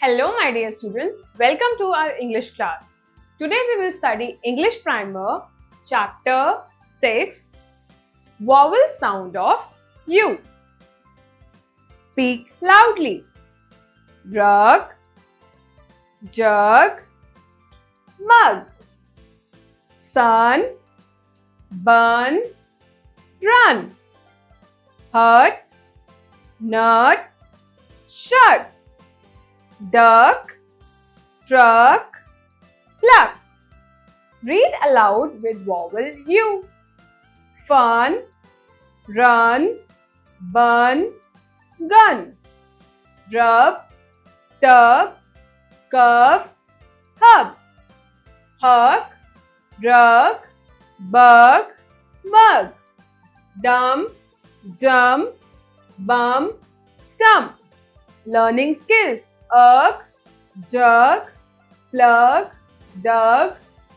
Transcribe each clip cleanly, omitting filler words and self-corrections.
Hello my dear students, welcome to our English class. Today we will study English Primer, Chapter 6, Vowel Sound of U. Speak loudly. Rug, jug, mug. Sun, bun, run. Hut, nut, shut. Duck, truck, pluck. Read aloud with vowel U. Fun, run, bun, gun. Rub, tub, cub, hub. Hug, rug, bug, mug. Dumb, jump, bum, stump. Learning skills. Ugh, jug, plug, dug,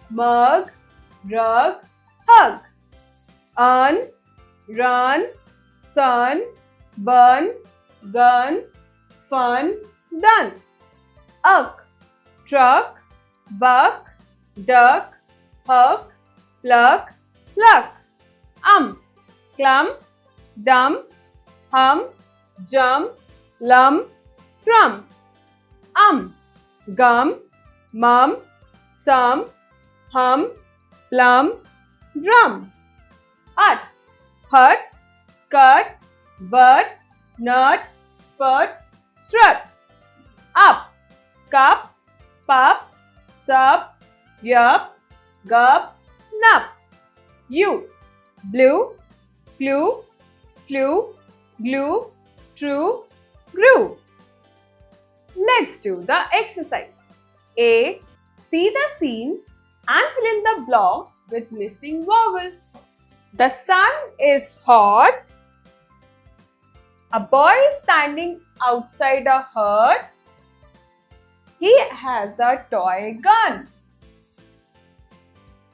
mug, rug, hug. Run, sun, bun, gun, fun, done. Uck, truck, buck, duck, hug, pluck, pluck. Clump, dump, hum, jump, lump, trump. Gum, mum, sum, hum, plum, drum. Hut, cut, butt, nut, spurt, strut. Up, cup, pup, sup, yup, gup, nup. Blue, flew, flew, glue, true, grew. Let's do the exercise. A. See the scene and fill in the blocks with missing vowels. The sun is hot. A boy is standing outside a hut. He has a toy gun.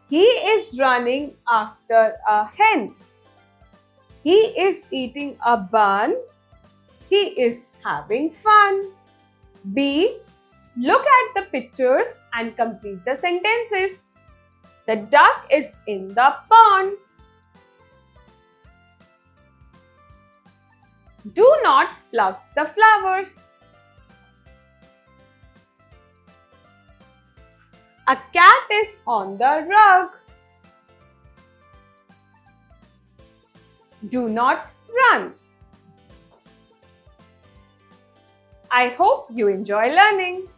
He is running after a hen. He is eating a bun. He is having fun. B. Look at the pictures and complete the sentences. The duck is in the pond. Do not pluck the flowers. A cat is on the rug. Do not run. I hope you enjoy learning.